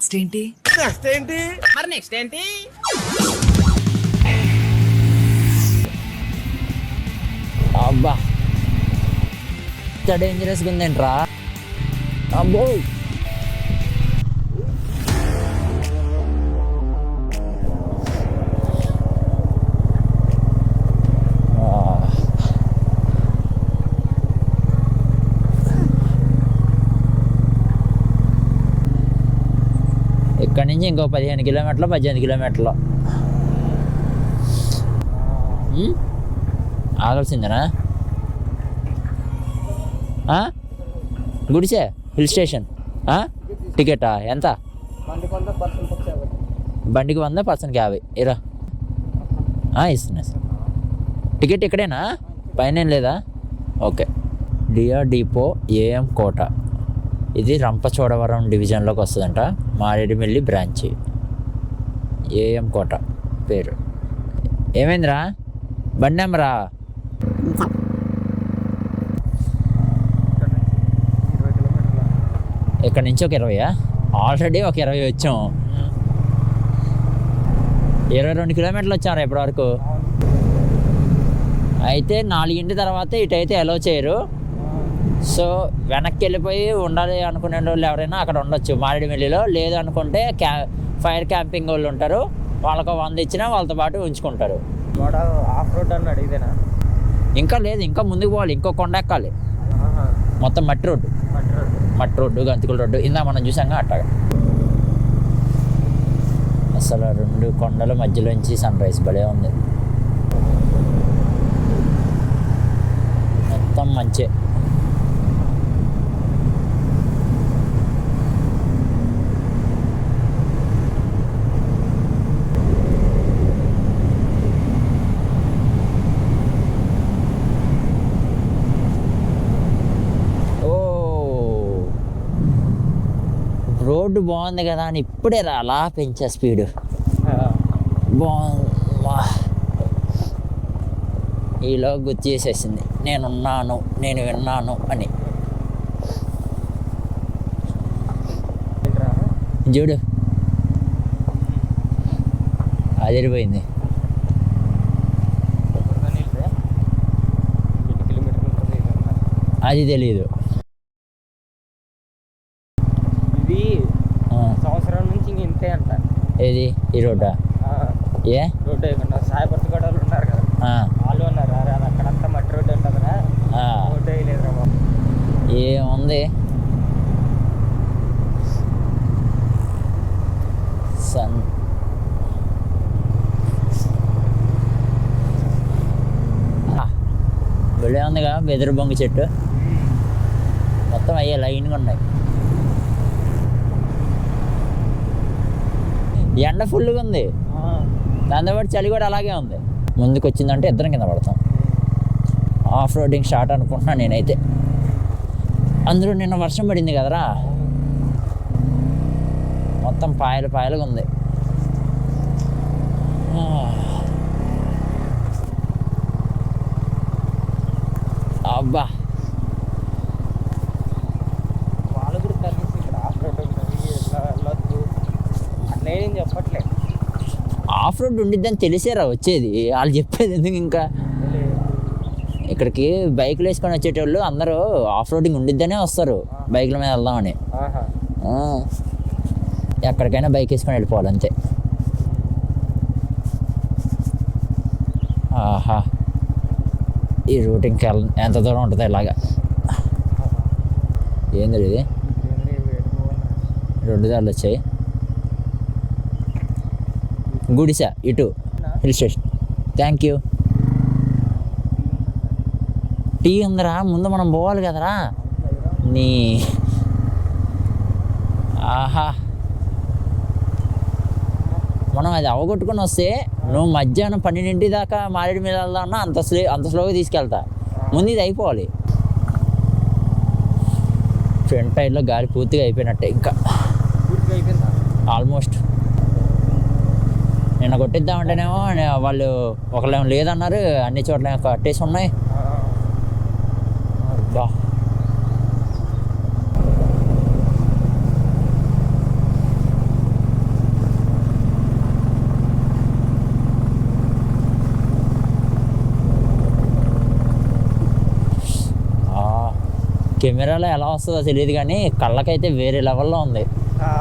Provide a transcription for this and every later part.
Next ఏంటి? మరి next ఏంటి? అబ్బా ఇంత డేంజరస్గా ఉందేంట్రా. అబ్బో ఇక్కడి నుంచి ఇంకో 15 కిలోమీటర్లు 18 కిలోమీటర్లు ఆగాల్సిందేనా? గుడిసే హిల్ స్టేషన్. టికెటా ఎంత? బండికి 100, పర్సన్కి 50. ఇరా ఇస్తున్నా సార్. టికెట్ ఇక్కడేనా? పైన ఏం లేదా? ఓకే. డిఆర్ డిపో ఏఎం కోట. ఇది రంపచోడవరం డివిజన్లోకి వస్తుందంట. మారేడుమిల్లి బ్రాంచి. ఏఎం కోట పేరు. ఏమైందిరా? బండి నెంబరా? ఇక్కడ నుంచి ఒక 20. ఆల్రెడీ ఒక 20 వచ్చాం. 22 కిలోమీటర్లు వచ్చారా ఇప్పటి వరకు. అయితే 4 తర్వాత ఇటైతే అలో చేయరు. సో వెనక్కి వెళ్ళిపోయి ఉండాలి అనుకునే వాళ్ళు ఎవరైనా అక్కడ ఉండొచ్చు మారేడుమిల్లిలో. లేదు అనుకుంటే ఫైర్ క్యాంపింగ్ వాళ్ళు ఉంటారు. వాళ్ళకు 100 ఇచ్చినా వాళ్ళతో పాటు ఉంచుకుంటారు. ఆఫ్ రోడ్ అన్నాడు, ఇదేనా? ఇంకా లేదు, ఇంకా ముందుకు పోవాలి. ఇంకో కొండ ఎక్కాలి. మొత్తం మట్టి రోడ్డు, గంతికుల రోడ్డు. ఇందా మనం చూసాంగా అట్టగా. అసలు 2 కొండల మధ్యలోంచి సన్ రైజ్ భలే ఉంది. మొత్తం మంచే. రోడ్డు బాగుంది కదా అని ఇప్పుడే అలా పెంచా స్పీడ్. బాగుంది. ఈలో గుర్తు చేసేసింది నేనున్నాను, నేను విన్నాను అని. చూడు అదిరిపోయింది. అది తెలీదు. ఏది ఈ రోడ్డా? ఏ రోడ్డు వేయకుండా సాయిపర్తి గడవలు ఉన్నారు కదా, వాళ్ళు ఉన్నారు. అది అక్కడంతా మట్టి రోడ్డు ఉంటుందిరా, రోడ్డు వేయలేదురా బాబు. ఏముంది సన్ వెళ్ళే ఉందిగా బెదురు బొంగు చెట్టు. మొత్తం అయ్యే లైన్గా ఉన్నాయి. ఎండ ఫుల్గా ఉంది, దాంతోపాటు చలి కూడా అలాగే ఉంది. ముందుకు వచ్చిందంటే ఇద్దరం కింద పడతాం. ఆఫ్ రోడింగ్ స్టార్ట్ అనుకుంటున్నాను నేనైతే. అందులో నిన్న వర్షం పడింది కదరా, మొత్తం పాయలుగా ఉంది. అబ్బా వాళ్ళు కూడా కలిసి ఇక్కడ ఆఫ్ రోడ్ వెళ్ళొద్దు అట్లేం చెప్పట్లేదు. ఆఫ్ రోడ్ ఉండిద్దని తెలిసేరా వచ్చేది, వాళ్ళు చెప్పేది ఎందుకు. ఇంకా ఇక్కడికి బైకులు వేసుకొని వచ్చేటోళ్ళు అందరూ ఆఫ్ రోడింగ్ ఉండిద్దనే వస్తారు, బైకుల మీద వెళ్దామని. ఎక్కడికైనా బైక్ వేసుకొని వెళ్ళిపోవాలి అంతే. ఆహా, ఈ రూట్ ఇంకా ఎంత దూరం ఉంటుంది ఇలాగా. ఏంది ఇది? 2 దారులు వచ్చాయి. గుడిసా ఇటు hill station. Thank you. Tea ఉందిరా, ముందు మనం పోవాలి కదరా నీ. ఆహా, మనం అది అవగొట్టుకొని వస్తే నువ్వు మధ్యాహ్నం 12 దాకా మారేడు మీద వెళ్దామన్నా అంత స్లోగా తీసుకెళ్తా. ముందు ఇది అయిపోవాలి. ఫ్రంట్ టైర్లో గాలి పూర్తిగా అయిపోయినట్టే, ఇంకా ఆల్మోస్ట్. నిన్న కొట్టిద్దామంటేనేమో వాళ్ళు ఒకళ్ళేమో లేదన్నారు, అన్ని చోట్ల కట్టేసి ఉన్నాయి. బా కెమెరాలో ఎలా వస్తుందో తెలియదు కానీ కళ్ళకైతే వేరే లెవెల్లో ఉంది. ఆ,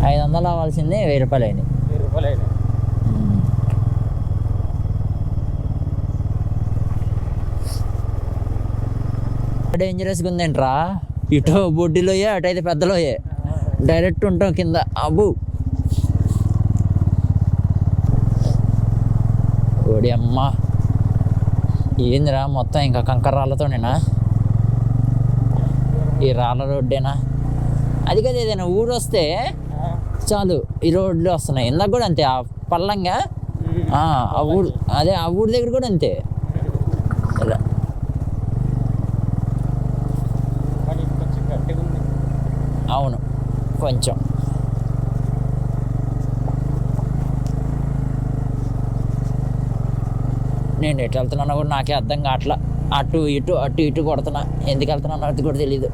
500 అవ్వాల్సింది 1000 రూపాయలు అయినాయి. 1000 రూపాయలు అయినాయి. డేంజరస్గా ఉందేంట్రా, ఇటు బొడ్డిలోయే అటైతే పెద్దలోయే, డైరెక్ట్ ఉంటాం కింద. అబ్బు ఓడి అమ్మ, ఏందిరా మొత్తం ఇంకా కంకర రాళ్ళతోనేనా? ఈ రాళ్ళ రోడ్డేనా? అది కదా, ఏదైనా ఊరు వస్తే చాలు ఈ రోడ్లు వస్తున్నాయి. ఇందాక కూడా అంతే, ఆ పల్లంగా ఆ ఊరు, అదే ఆ ఊరి దగ్గర కూడా అంతే. ఇలా కానీ కొంచెం గట్టిగా ఉంది. అవును కొంచెం. నేను ఎటు వెళ్తున్నానో కూడా నాకే అర్థం కావట్లా. అటు ఇటు కొడుతున్నా. ఎందుకు వెళ్తున్నానో అది కూడా తెలీదు.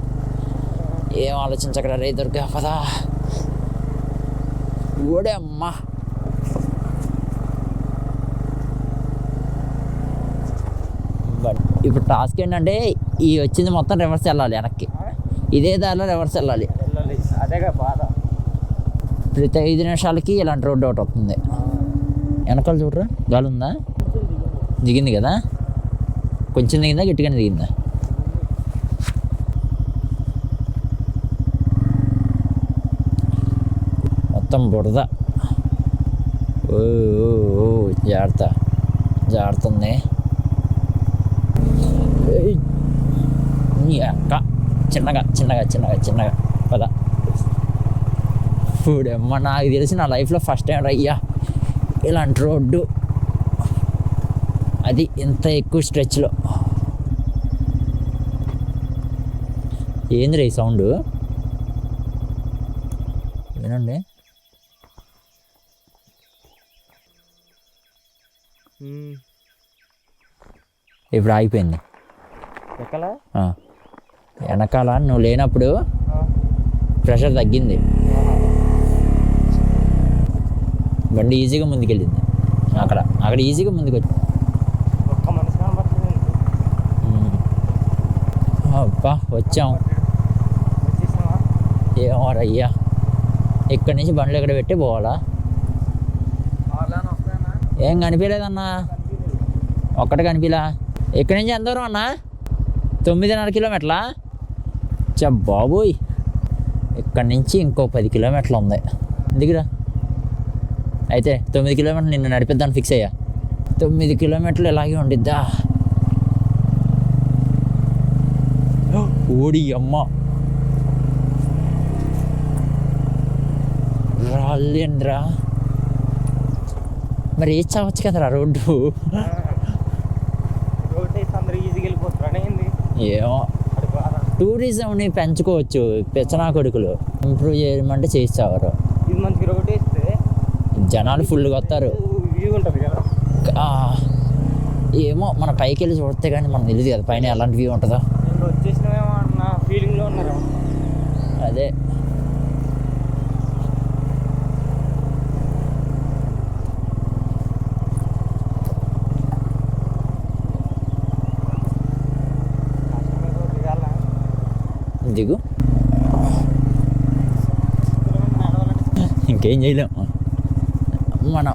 ఏం ఆలోచించక్కడ రే దొరికా పదా. ఓడే అమ్మా, బట్ ఇప్పుడు టాస్క్ ఏంటంటే ఈ వచ్చింది మొత్తం రివర్స్ వెళ్ళాలి వెనక్కి. ఇదే దారిలో రివర్స్ వెళ్ళాలి. వెళ్ళాలి, అదేగా బాధ. ప్రతి 5 నిమిషాలకి ఇలాంటి రోడ్డు ఒకటి వస్తుంది. వెనకాల చూడరా, గాలి ఉందా? దిగింది కదా, కొంచెం దిగిందా, గట్టిగానే దిగిందా? మొత్తం బురద. ఓ జాగ్రత్త, జాగ్రత్త ఉంది. నీ అక్క, చిన్నగా చిన్నగా చిన్నగా చిన్నగా పద. ఇప్పుడమ్మ, నాకు తెలిసి నా లైఫ్లో ఫస్ట్ టైం అయ్యా ఇలాంటి రోడ్డు, అది ఇంత ఎక్కువ స్ట్రెచ్లో. ఏంది రే సౌండ్? వినండి. ఇప్పుడు ఆగిపోయింది. వెనకాల నువ్వు లేనప్పుడు ప్రెషర్ తగ్గింది, బండి ఈజీగా ముందుకెళ్ళింది. అక్కడ ఈజీగా ముందుకు వచ్చి అబ్బా వచ్చాం. ఏమో రయ్యా, ఇక్కడి నుంచి బండ్లు ఎక్కడ పెట్టి పోవాలా? ఏం కనిపించలేదన్నా, ఒక్కటి కనిపించలా. ఇక్కడి నుంచి ఎంత దూరం అన్నా? 9.5 కిలోమీటర్లా? బాబోయ్, ఇక్కడి నుంచి ఇంకో 10 కిలోమీటర్లు ఉంది. దిగురా. అయితే 9 కిలోమీటర్లు నిన్ను నడిపిద్దాను ఫిక్స్ అయ్యా. 9 కిలోమీటర్లు ఇలాగే ఉండిద్దా? ఓడి అమ్మ, రాళ్ళేంద్రా. మరి ఏ చావచ్చు కదరా రోడ్డు. ఏమో, టూరిజంని పెంచుకోవచ్చు పెచ్చనా కొడుకులు. ఇంప్రూవ్ చేయమంటే చేయిస్తారు. ఇది మంచి రోడ్ వేస్తే జనాలు ఫుల్గా వస్తారు. ఏమో, మన పైకి వెళ్ళి చూస్తే కానీ మనకు తెలియదు కదా పైన ఎలాంటి వ్యూ ఉంటుందో. వచ్చేసినామేమో అన్న ఫీలింగ్లో ఉన్నారు. అదే దిగు, ఇంకేం చేయలేం మనం.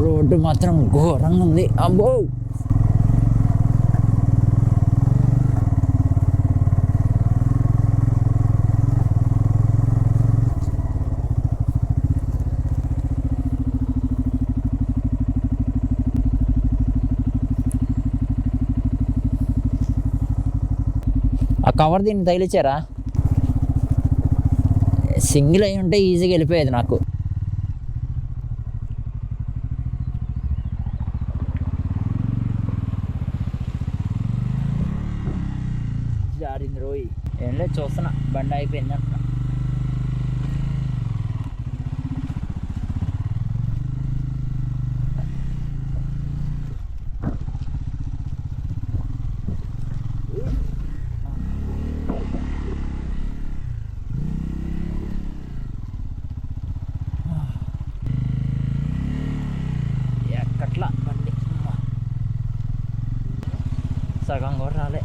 రోడ్డు మాత్రం ఘోరంగా ఉంది. అబ్బో, ఆ కవర్ దీన్ని తగిలిచ్చారా? సింగిల్ అయి ఉంటే ఈజీగా వెళ్ళిపోయేది నాకు. జారింది రోయ్. ఏం లేదు, చూస్తున్నా బండి అయిపోయింది అంటున్నా. సగం కూడా రాలే.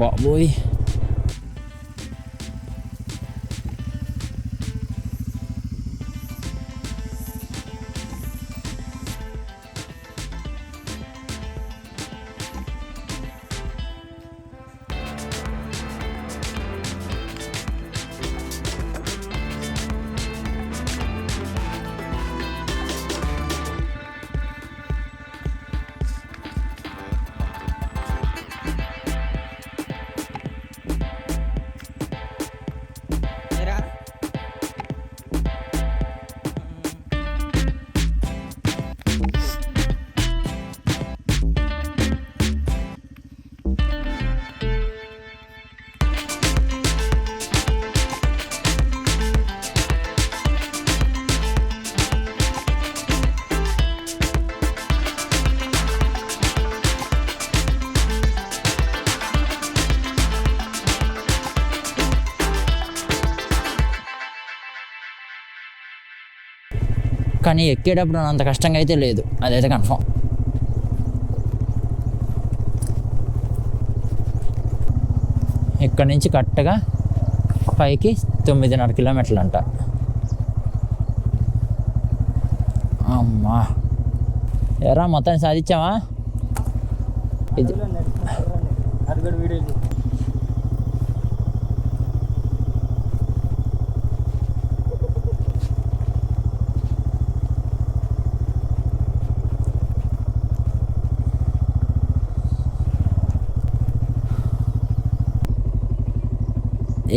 బాబోయ్, కానీ ఎక్కేటప్పుడు అంత కష్టంగా అయితే లేదు, అదైతే కన్ఫామ్. ఇక్కడ నుంచి కరెక్ట్గా పైకి 9.5 కిలోమీటర్లు అంట. అమ్మా, ఎరా మొత్తాన్ని సాధించావా? ఇది అది కూడా వీడియో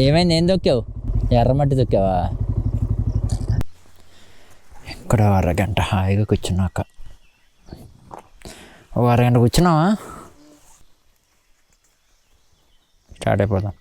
ఏమైంది? ఏం దొక్కావు? ఎర్రమట్టి దొక్కావా? ఇక్కడ అరగంట హాయిగా కూర్చున్నాక, ఓ అరగంట కూర్చున్నావా? స్టార్ట్ అయిపోదాం.